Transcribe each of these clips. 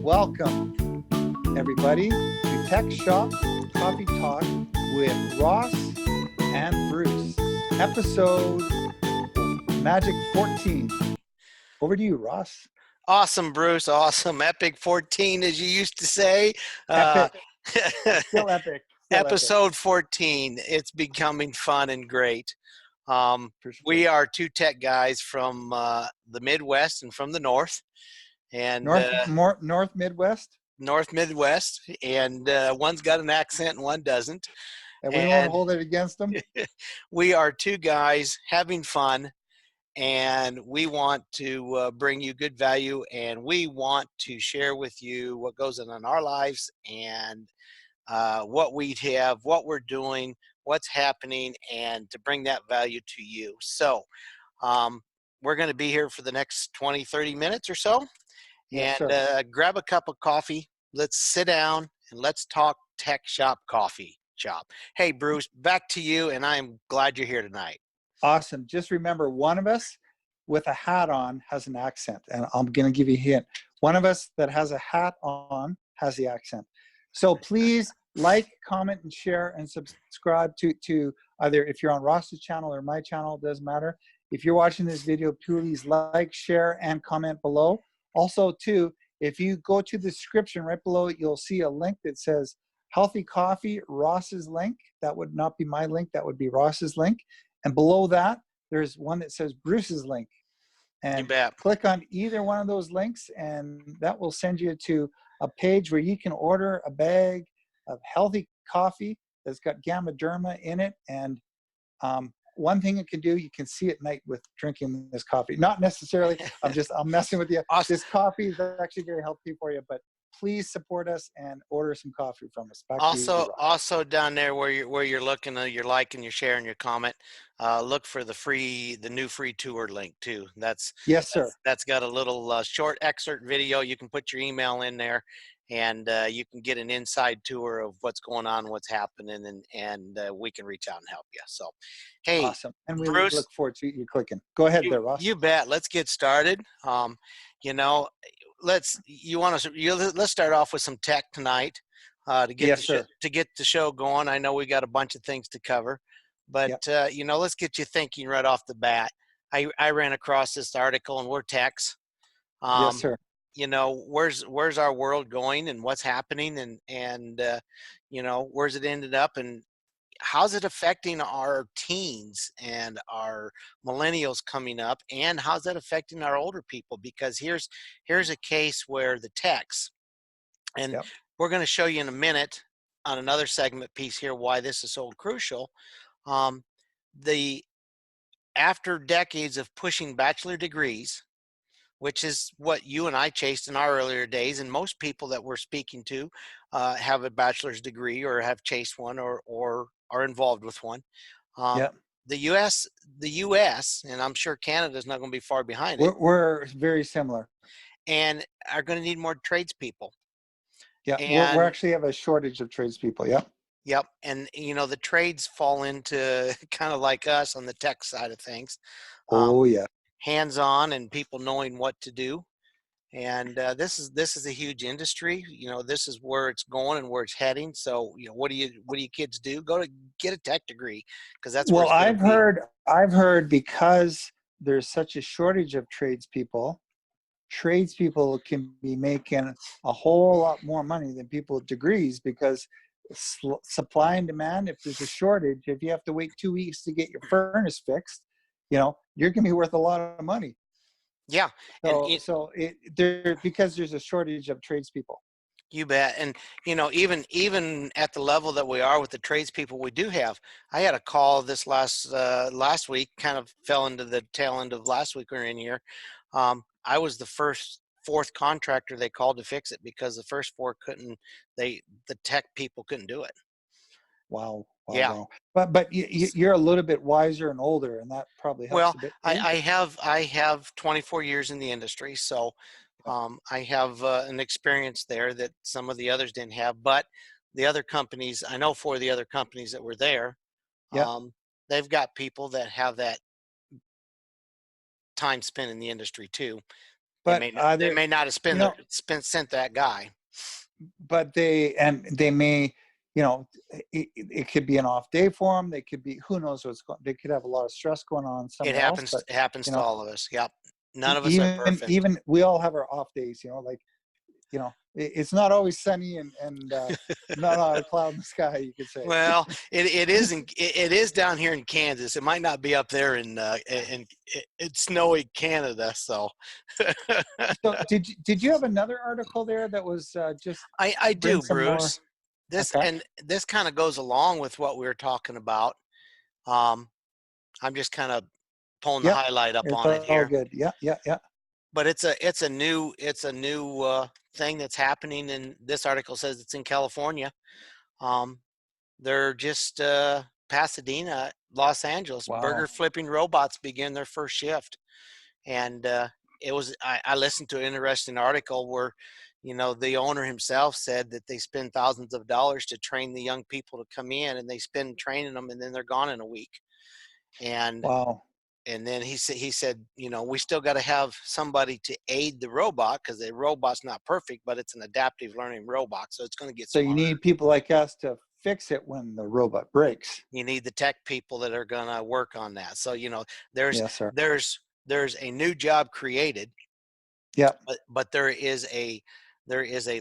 Welcome, everybody, to Tech Shop Coffee Talk with Ross and Bruce, episode Magic 14. Over to you, Ross. Awesome, Bruce. Awesome. Epic 14, as you used to say. Epic. Still epic. Episode 14. It's becoming fun and great. For sure. We are two tech guys from the Midwest and from the North. And North Midwest? North Midwest. And one's got an accent and one doesn't. And we won't hold it against them? We are two guys having fun. And we want to bring you good value, and we want to share with you what goes on in our lives and what we have, what we're doing, what's happening, and to bring that value to you. So we're going to be here for the next 20, 30 minutes or so. Yes, and grab a cup of coffee. Let's sit down and let's talk Tech Shop Coffee Shop. Hey, Bruce, back to you, and I'm glad you're here tonight. Awesome. Just remember, one of us with a hat on has an accent. And I'm going to give you a hint. One of us that has a hat on has the accent. So please like, comment, and share, and subscribe to either if you're on Ross's channel or my channel, it doesn't matter. If you're watching this video, please like, share, and comment below. Also, too, if you go to the description right below it, you'll see a link that says Healthy Coffee, Ross's link. That would not be my link. That would be Ross's link. And below that, there's one that says Bruce's link. And click on either one of those links, and that will send you to a page where you can order a bag of healthy coffee that's got gamma derma in it. And one thing it can do, you can see at night with drinking this coffee. Not necessarily, I'm messing with you. Awesome. This coffee is actually very healthy for you, but please support us and order some coffee from us. Also down there where you're looking, you're liking, you're sharing, your comment. Look for the new free tour link too. Yes, sir. That's got a little short excerpt video. You can put your email in there, and you can get an inside tour of what's going on, what's happening, and we can reach out and help you. So, hey, awesome. And we Bruce, look forward to you clicking. Go ahead there, Ross. You bet. Let's get started. Let's start off with some tech tonight to get the show going. I know we got a bunch of things to cover, but let's get you thinking right off the bat. I ran across this article, and we're techs. Yes, sir. Where's our world going, and what's happening, and where's it ended up, and how's it affecting our teens and our millennials coming up, and how's that affecting our older people? Because here's a case where the techs, and we're going to show you in a minute on another segment piece here why this is so crucial. After decades of pushing bachelor degrees, which is what you and I chased in our earlier days, and most people that we're speaking to have a bachelor's degree or have chased one or are involved with one. The U.S., and I'm sure Canada's not going to be far behind it. We're very similar. And are going to need more tradespeople. Yeah, we actually have a shortage of tradespeople, Yep, and the trades fall into kind of like us on the tech side of things. Hands-on and people knowing what to do. And this is a huge industry. This is where it's going and where it's heading. So, what do you kids do? Go to get a tech degree, because that's where I've heard because there's such a shortage of tradespeople can be making a whole lot more money than people with degrees, because supply and demand. If there's a shortage, if you have to wait 2 weeks to get your furnace fixed, you're going to be worth a lot of money. Yeah. Because there's a shortage of tradespeople. You bet. And, even at the level that we are with the tradespeople we do have, I had a call this last week, kind of fell into the tail end of last week we were in here. I was the fourth contractor they called to fix it, because the first four the tech people couldn't do it. Wow. Yeah. Wow. But you're a little bit wiser and older, and that probably helps a bit. I have 24 years in the industry, so I have an experience there that some of the others didn't have. But the other companies, I know 4 of the other companies that were there, they've got people that have that time spent in the industry too. but they may not have you know, sent that guy. but they may, you know, it could be an off day for them. They could be, who knows what's going, they could have a lot of stress going on somewhere else, but It happens you to know, all of us. Yep. None of us are perfect. even we all have our off days, you know, like, you know, it's not always sunny and not a cloud in the sky, you could say. Well, it is down here in Kansas. It might not be up there in snowy Canada. So So did you have another article there that was just I bring do, some more? Bruce. This Okay. and this kind of goes along with what we were talking about. Um, I'm just kind of pulling the Yep. highlight up It's on it all here. good. Yeah, yeah, yeah. But it's a new thing that's happening, and this article says it's in California. Um, they're just Pasadena, Los Angeles. Burger Wow. flipping robots begin their first shift, and I listened to an interesting article where, you know, the owner himself said that they spend thousands of dollars to train the young people to come in, and they spend training them, and then they're gone in a week. And Wow. then he said, you know, we still got to have somebody to aid the robot, because the robot's not perfect, but it's an adaptive learning robot, so it's going to get So you smarter. need people like us to fix it when the robot breaks. You need the tech people that are going to work on that. So, you know, there's Yes, sir. there's there's a new job created, Yep. but there is a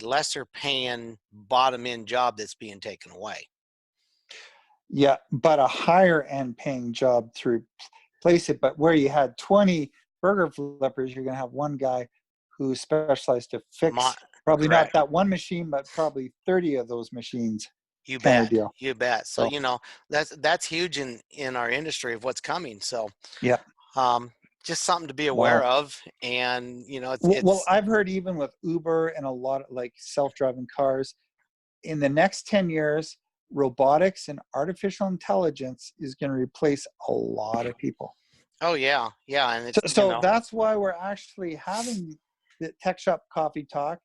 lesser paying bottom end job that's being taken away. Yeah, but a higher end paying job to replace it. But where you had 20 burger flippers, you're going to have one guy who specialized to fix probably not Correct. that one machine, but probably 30 of those machines, You kind of bet. deal. You bet. So, So, you know, that's huge in our industry of what's coming. So, yeah. um, just something to be aware Wow. of. And, you know, Well, it's I've heard even with Uber and a lot of like self-driving cars, in the next 10 years, robotics and artificial intelligence is going to replace a lot of people. oh yeah. Yeah. And So, it's, you so know, that's why we're actually having the Tech Shop Coffee Talk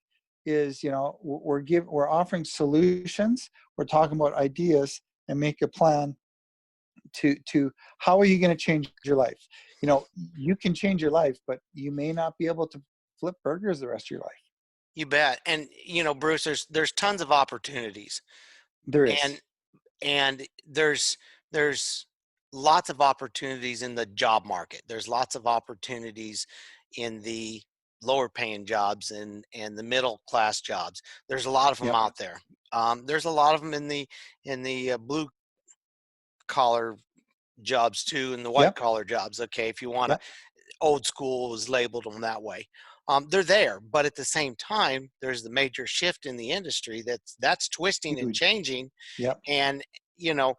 is, you know, we're offering solutions. We're talking about ideas and make a plan to how are you going to change your life? You know, you can change your life, but you may not be able to flip burgers the rest of your life. you bet. And, you know, Bruce, there's tons of opportunities, There is. and there's lots of opportunities in the job market. There's lots of opportunities in the lower paying jobs and the middle class jobs. There's a lot of them Yep. out there. There's a lot of them in the blue collar jobs too, and the white Yep. collar jobs. Okay, if you want to, Yep. old school is labeled them that way. They're there, but at the same time, there's the major shift in the industry that's twisting and Huge. changing. Yep. And, you know,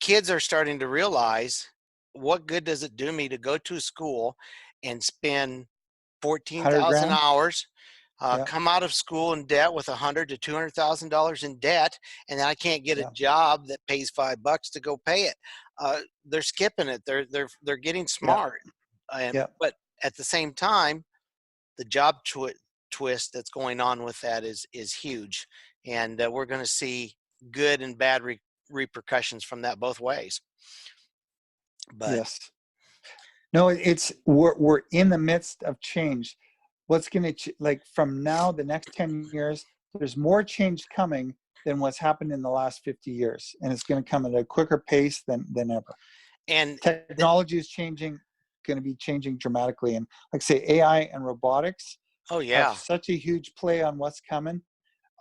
kids are starting to realize, what good does it do me to go to school and spend 100 14,000 grand. hours, Yep. come out of school in debt with $100,000 to $200,000 in debt, and then I can't get a Yep. job that pays $5 to go pay it. They're skipping it. They're getting Yep. smart, and Yep. but at the same time, the job twist that's going on with that is huge, and we're going to see good and bad repercussions from that both ways. But Yes. No, it's we're in the midst of change. What's going to like from now the next 10 years, there's more change coming than what's happened in the last 50 years, and it's going to come at a quicker pace than ever. and Technology is changing, going to be changing dramatically, and like say AI and robotics oh have yeah, such a huge play on what's coming.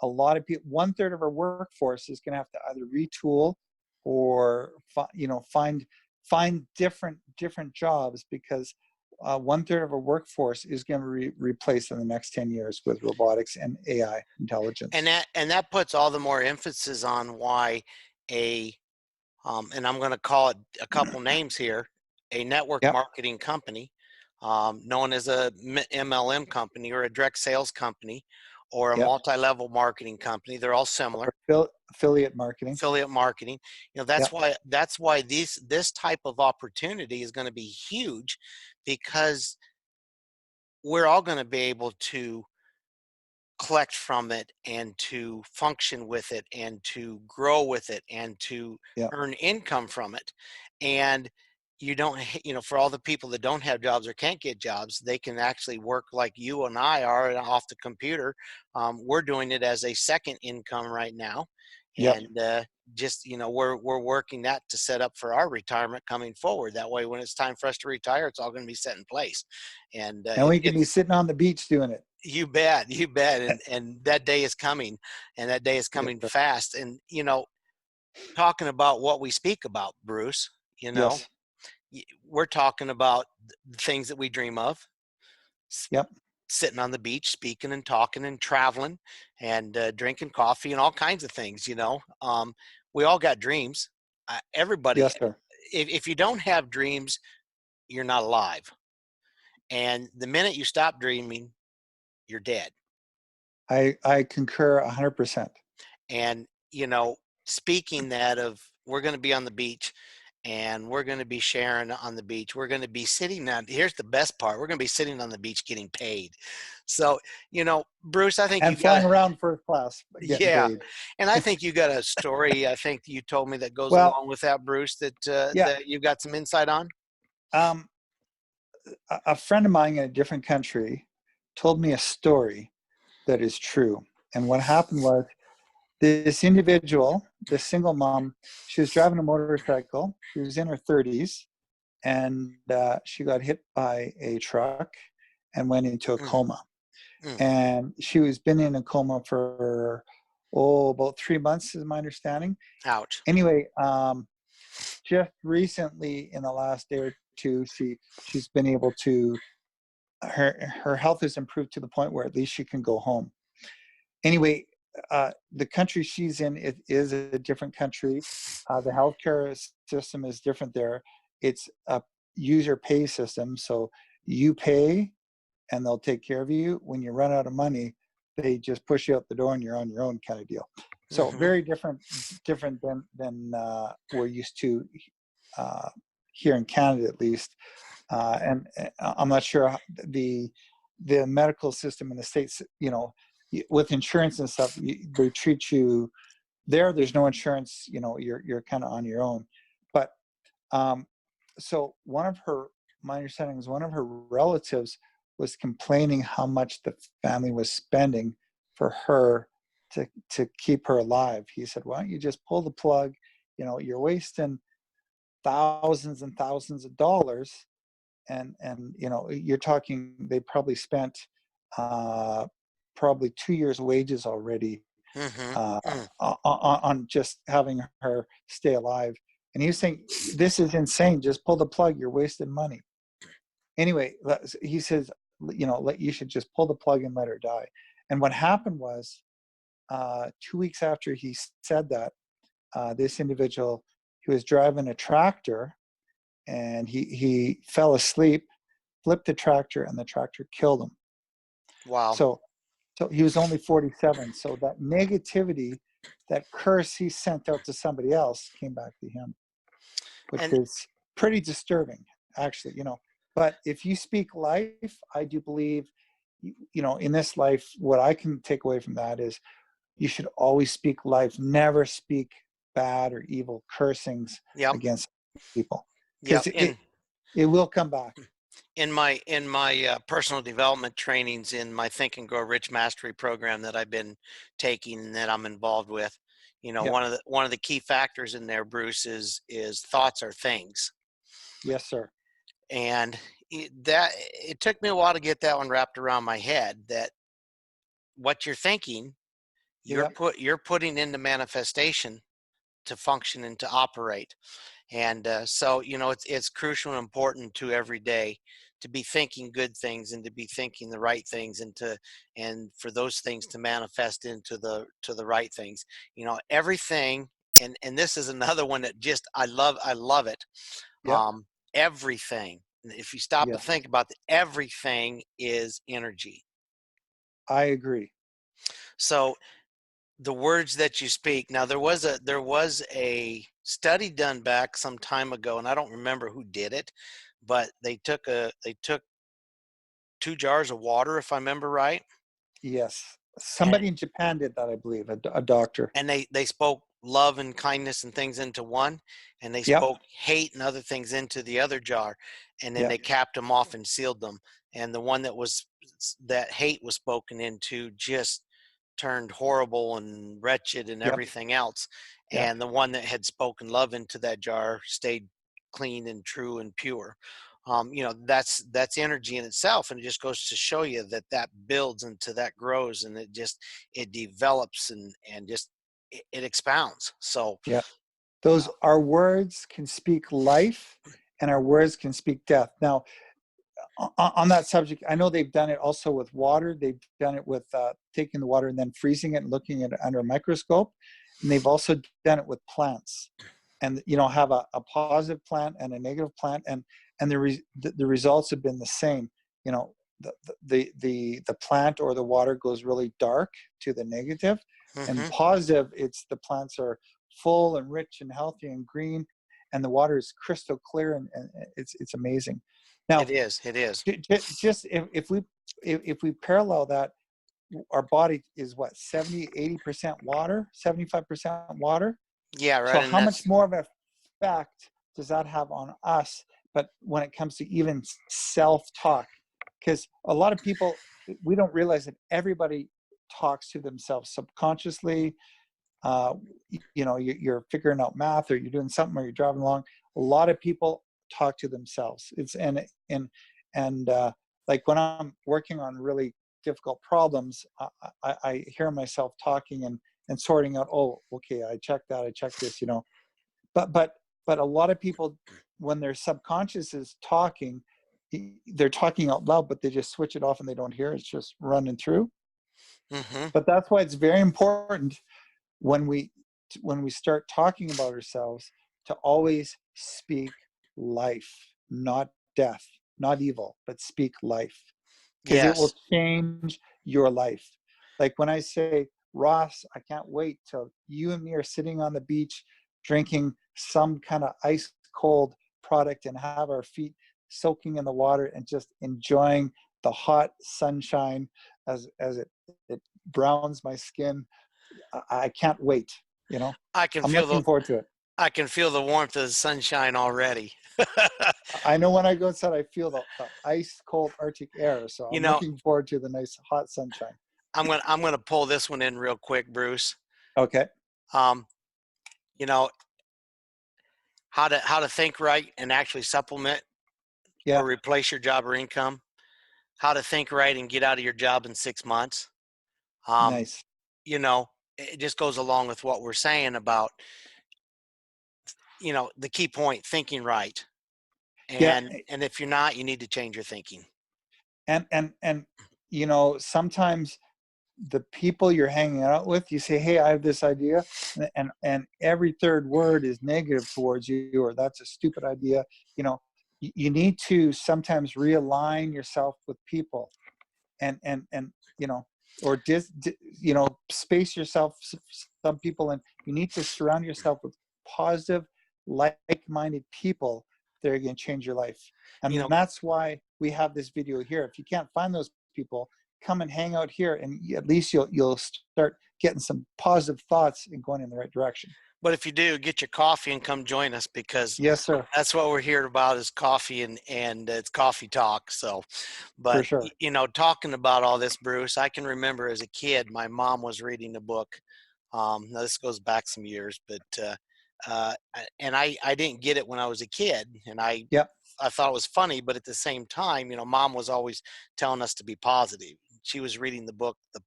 A lot of people, 1/3 of our workforce is going to have to either retool or you know, find different jobs, because 1/3 of our workforce is going to be replaced in the next 10 years with robotics and AI intelligence. and that puts all the more emphasis on why a and I'm going to call it a couple names here, a network Yep. marketing company, known as a MLM company or a direct sales company or a Yep. multi-level marketing company. They're all similar. Affiliate marketing. Affiliate marketing. You know, Yep. that's why this type of opportunity is going to be huge, because we're all going to be able to collect from it and to function with it and to grow with it and to Yep. earn income from it. And you don't, for all the people that don't have jobs or can't get jobs, they can actually work like you and I are off the computer. We're doing it as a second income right now. Yep. And just, we're working that to set up for our retirement coming forward. That way, when it's time for us to retire, it's all going to be set in place. And And we can be sitting on the beach doing it. you bet, you bet. And that day is coming, and that day is Yes, coming sir. fast. And, talking about what we speak about, Bruce, Yes. we're talking about the things that we dream of, Yep. sitting on the beach, speaking and talking and traveling and drinking coffee and all kinds of things. We all got dreams. Everybody, Yes, sir. if you don't have dreams, you're not alive. And the minute you stop dreaming, you're dead. I concur 100%. And, speaking that of, we're going to be on the beach and we're going to be sharing on the beach. We're going to be sitting on, here's the best part. We're going to be sitting on the beach getting paid. So, Bruce, I think you And got, flying around first class, getting yeah. paid. And I think you got a story, I think you told me, that goes Well, along with that, Bruce, yeah. that you got some insight on. Um, a friend of mine in a different country told me a story that is true. And what happened was, this individual, this single mom, she was driving a motorcycle. She was in her 30s, and she got hit by a truck and went into a Mm, coma. mm. And she was been in a coma for about 3 months, is my understanding. Ouch. Anyway, just recently, in the last day or two, she's been able to, her health has improved to the point where at least she can go home. Anyway, the country she's in, it is a different country. The healthcare system is different there. It's a user pay system, so you pay and they'll take care of you. When you run out of money, they just push you out the door and you're on your own, kind of deal. So Hmm. very different than we're used to here in Canada, at least. And I'm not sure the medical system in the States, with insurance and stuff, they treat you there. There's no insurance, you're kind of on your own. But so my understanding is one of her relatives was complaining how much the family was spending for her to keep her alive. He said, why don't you just pull the plug? You're wasting thousands and thousands of dollars. And you're talking, they probably spent probably 2 years wages already Hmm. uh, Mm. on just having her stay alive. And he was saying, this is insane, just pull the plug, you're wasting money. Anyway, he says, you should just pull the plug and let her die. And what happened was, 2 weeks after he said that, this individual, he was driving a tractor, and he fell asleep, flipped the tractor, and the tractor killed him. Wow. So he was only 47. So that negativity, that curse he sent out to somebody else, came back to him, which And is pretty disturbing, actually. But if you speak life, I do believe, in this life, what I can take away from that is, you should always speak life. Never speak bad or evil cursings yep, against people, yep. because it will come back. In my personal development trainings, in my Think and Grow Rich Mastery program that I've been taking and that I'm involved with, Yeah. one of the key factors in there, Bruce, is thoughts are things. Yes, sir. And it took me a while to get that one wrapped around my head, that what you're thinking, Yeah. you're putting into manifestation to function and to operate. And so, it's crucial and important to every day to be thinking good things and to be thinking the right things, and for those things to manifest into the right things. Everything. And this is another one that just I love it. Yep. Everything. If you stop and Yes. think about it, everything is energy. I agree. So the words that you speak. Now there was a study done back some time ago, and I don't remember who did it, but they took 2 jars of water, if I remember right, Yes. and Somebody in Japan did that, I believe, a doctor. and they spoke love and kindness and things into one, and they Yep. spoke hate and other things into the other jar, and then Yep. they capped them off and sealed them. And the one that hate was spoken into just turned horrible and wretched and Yep. everything else. Yep. And the one that had spoken love into that jar stayed clean and true and pure. That's energy in itself, and it just goes to show you that that builds into that grows, and it develops and just it expounds. So Yep. uh, Those, our words can speak life, and our words can speak death. Now, on that subject, I know they've done it also with water. They've done it with taking the water and then freezing it and looking at it under a microscope. And they've also done it with plants, and have a positive plant and a negative plant, and the results have been the same. You know, the plant or the water goes really dark to the negative, and mhm. positive, it's the plants are full and rich and healthy and green, and the water is crystal clear, and it's amazing. Now, It is. just if we parallel that, our body is what, 70-80% water, 75% water. Yeah, So right. And how much that's more of an effect does that have on us? But when it comes to even self-talk, because a lot of people, we don't realize that everybody talks to themselves subconsciously. uh, you're figuring out math, or you're doing something, or you're driving along. A lot of people talk to themselves. It's and like when I'm working on really difficult problems, I hear myself talking and sorting out. Oh, okay, I checked that. I checked this. But a lot of people, when their subconscious is talking, they're talking out loud, but they just switch it off and they don't hear it. It's just running through. mhm. But that's why it's very important when we start talking about ourselves to always speak life, not death, not evil, but speak life, because it will Yes. change your life. Like when I say, Ross, I can't wait till you and me are sitting on the beach drinking some kind of ice cold product and have our feet soaking in the water and just enjoying the hot sunshine as it browns my skin. I can't wait. You know, I can I'm feel the looking forward to it. I can feel the warmth of the sunshine already. I know when I go outside, I feel the ice cold Arctic air. So you I'm know, looking forward to the nice hot sunshine. I'm gonna pull this one in real quick, Bruce. Okay. Um, you know, how to think right and actually supplement Yeah. or replace your job or income. How to think right and get out of your job in 6 months. Um, Nice. you know, it just goes along with what we're saying about, the key point, thinking right. Yeah. And if you're not, you need to change your thinking. And sometimes the people you're hanging out with, you say, hey, I have this idea, and every third word is negative towards you, or that's a stupid idea. You need to sometimes realign yourself with people, and or space yourself some people, and you need to surround yourself with positive, like-minded people that are going to change your life. You And know, that's why we have this video here. If you can't find those people, come and hang out here, and at least you'll start getting some positive thoughts and going in the right direction. but if you do, get your coffee and come join us, because Yes, sir. that's what we're here about, is coffee, and it's coffee talk. So, For but sure. talking about all this, Bruce, I can remember as a kid, my mom was reading a book. Now this goes back some years, but and I didn't get it when I was a kid, and Yep. I thought it was funny, but at the same time, mom was always telling us to be positive. She was reading the book, The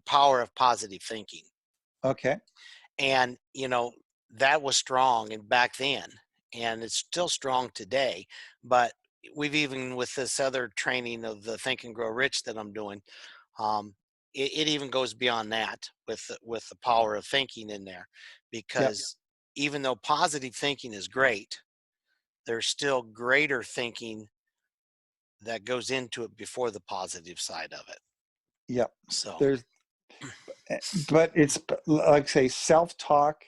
Power of Positive Thinking. Okay. And that was strong and back then, and it's still strong today. But we've, even with this other training of the Think and Grow Rich that I'm doing, it even goes beyond that with the power of thinking in there, Yep. because even though positive thinking is great, there's still greater thinking that goes into it before the positive side of it. Yep. So There's but it's like, say, self-talk.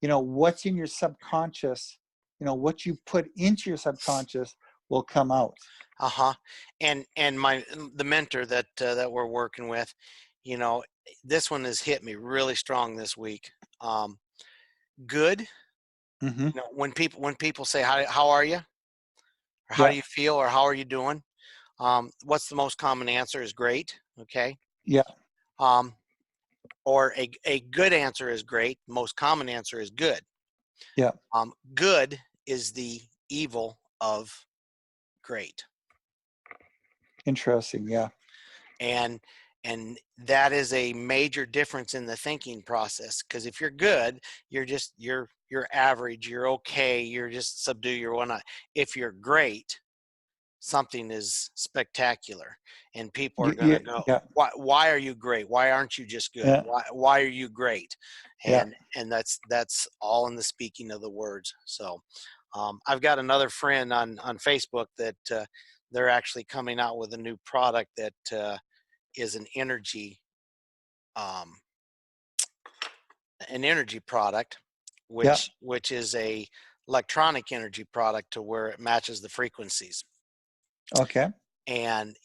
What's in your subconscious, what you put into your subconscious will come out. uh-huh. And the mentor that we're working with, you know this one has hit me really strong this week. Good. Mm-hmm. When people say how are you, or how Yeah. do you feel, or how are you doing, what's the most common answer is great. Okay. Yeah. Um, or a good answer is great. Most common answer is good. Yeah. Good is the evil of great. Interesting. Yeah. and and that is a major difference in the thinking process, because if you're good, you're average, you're okay, you're just subdue, you're whatnot. If you're great, something is spectacular, and people are going Yeah. to go, Yeah. why are you great, why aren't you just good, Yeah. why are you great? Yeah. And that's all in the speaking of the words. So I've got another friend on Facebook that they're actually coming out with a new product that is um, an energy product, Yeah. which is a electronic energy product to where it matches the frequencies. Okay. And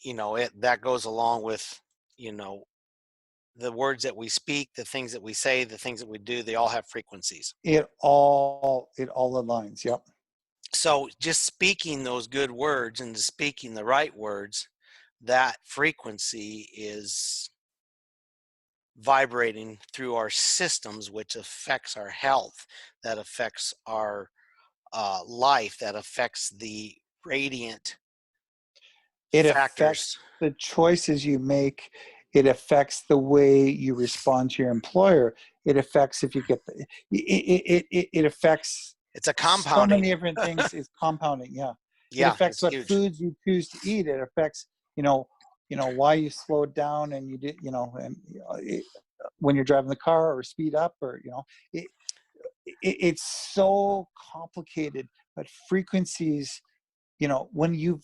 that goes along with you know the words that we speak, the things that we say, the things that we do, they all have frequencies. It all aligns. Yep. So just speaking those good words and speaking the right words, that frequency is vibrating through our systems, which affects our health, that affects our life, that affects the radiant It affects factors. the choices you make. It affects the way you respond to your employer. It affects if you get the, it affects It's a so compounding. many different things. It's compounding. Yeah. It Yeah, affects it's what huge. foods you choose to eat. It affects, you know, why you slowed down and you did, and when you're driving the car or speed up or, it, it's so complicated, but frequencies, when you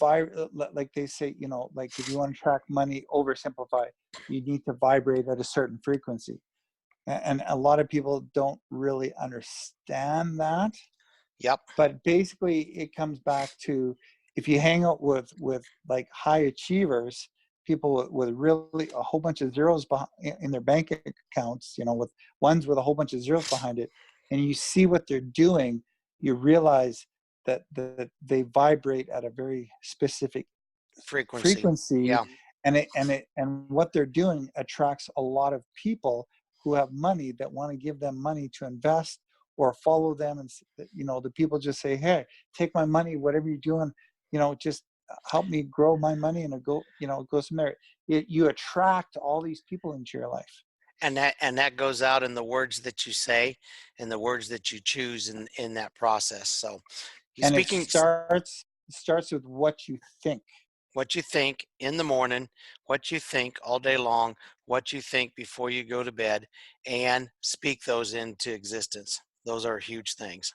like they say, like if you want to track money, oversimplify, you need to vibrate at a certain frequency. And a lot of people don't really understand that. Yep. But basically it comes back to, if you hang out with like high achievers, people with really a whole bunch of zeros in their bank accounts, with ones with a whole bunch of zeros behind it, and you see what they're doing, you realize that they vibrate at a very specific Frequency. frequency, Yeah. and what they're doing attracts a lot of people who have money that want to give them money to invest or follow them. And the people just say, hey, take my money, whatever you're doing, just help me grow my money, and it goes from there. You attract all these people into your life. And that goes out in the words that you say and the words that you choose in that process. So you And it speaking starts with what you think. what you think in the morning, what you think all day long, what you think before you go to bed, and speak those into existence. Those are huge things.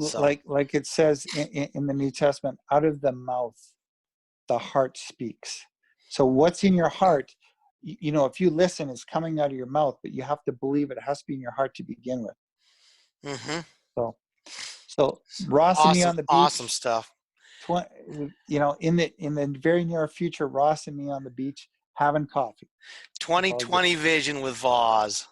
So, Like it says in the New Testament, out of the mouth the heart speaks. So what's in your heart, if you listen, it's coming out of your mouth, but you have to believe it. It has to be in your heart to begin with. hmm So Ross and me awesome, on the awesome beach, stuff. in the very near future, Ross and me on the beach having coffee. It's all good. 2020 vision with Voz.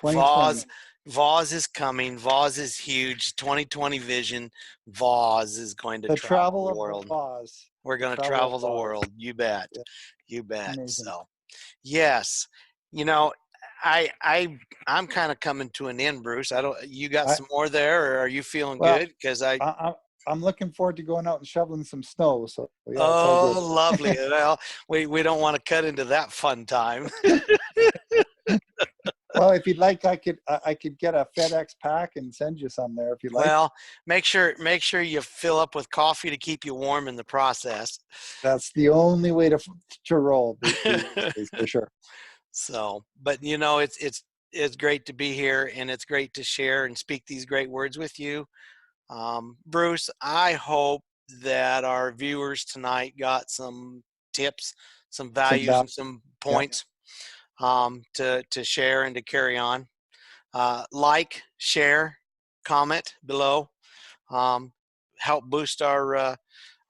2020. Voz, Voz is coming. Voz is huge. 2020 vision. Voz is going to The travel travel the of world. Oz. We're The going to travel of travel the Oz. world. You bet. Yeah, You bet. amazing. So, yes, you know, I I I'm kind of coming to an end, Bruce. I don't. You got I some more there, or are you feeling well, good? Because I. I'm looking forward to going out and shoveling some snow. So yeah, it's all good. Oh, lovely. Well, we don't want to cut into that fun time. Well, if you'd like, I could get a FedEx pack and send you some there if you'd like. Well, make sure you fill up with coffee to keep you warm in the process. That's the only way to roll these days for sure. So, but it's great to be here, and it's great to share and speak these great words with you. Bruce, I hope that our viewers tonight got some tips, some Some values, value. and some Yeah. points to share and to carry on. Like, share, comment below. Um, help boost our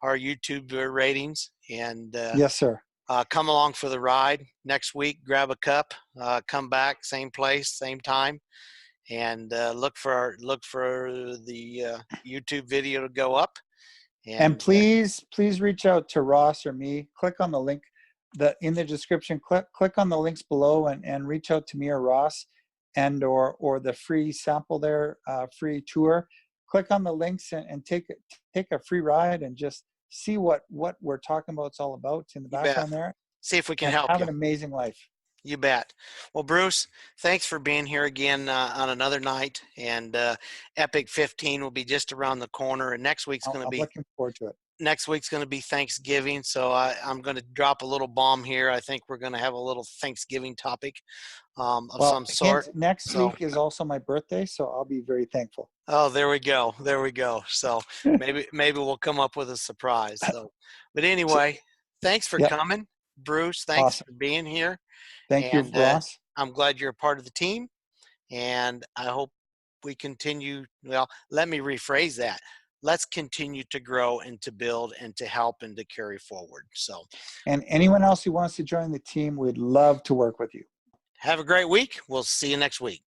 YouTube ratings. And Yes, sir. come along for the ride next week. Grab a cup, come back, same place, same time, and look for the YouTube video to go up. And And please reach out to Ross or me. Click on the link in the description. Click on the links below and reach out to me or Ross, and or the free sample there, free tour. Click on the links and take a free ride and just see what we're talking about. It's all about in the you bet. background there, See if we can and help have you. an amazing life. You bet. Well, Bruce, thanks for being here again on another night. And Epic 15 will be just around the corner. And next week's going to I'm be looking forward to it. Thanksgiving. So I'm going to drop a little bomb here. I think we're going to have a little Thanksgiving topic of some sort. Hint, next So, week is also my birthday, so I'll be very thankful. oh, there we go. There we go. So maybe we'll come up with a surprise. So, but anyway, thanks for Yeah, coming, Bruce. Thanks awesome. for being here. Thank you, And Ross. I'm glad you're a part of the team. And I hope we continue. Well, let me rephrase that. Let's continue to grow and to build and to help and to carry forward. So, And anyone else who wants to join the team, we'd love to work with you. have a great week. We'll see you next week.